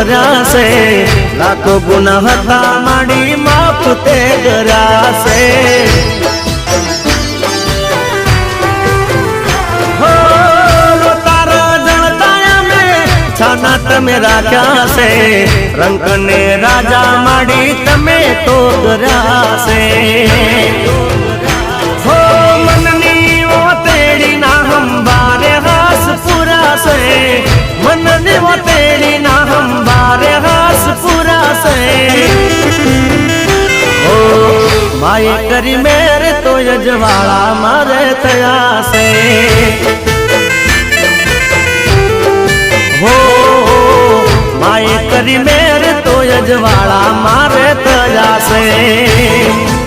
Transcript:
કર્યા છે લાખો ગુના હતા માડી માફ તે કર્યા છે હો તારા જણતા મે છાના તમે રાખ્યા છે રંક ને રાજા માડી તમે તો કર્યા છે હો મનની ઓ તેડી ના હંબારે હાસ પૂરા છે મનની ઓ તેડી ના હંબારે હાસ પૂરા છે ઓ માય કરી મેરે તો યજવાળા મારે થયા છે હો માય કરી મેરે તો યજવાળા મારે થયા છે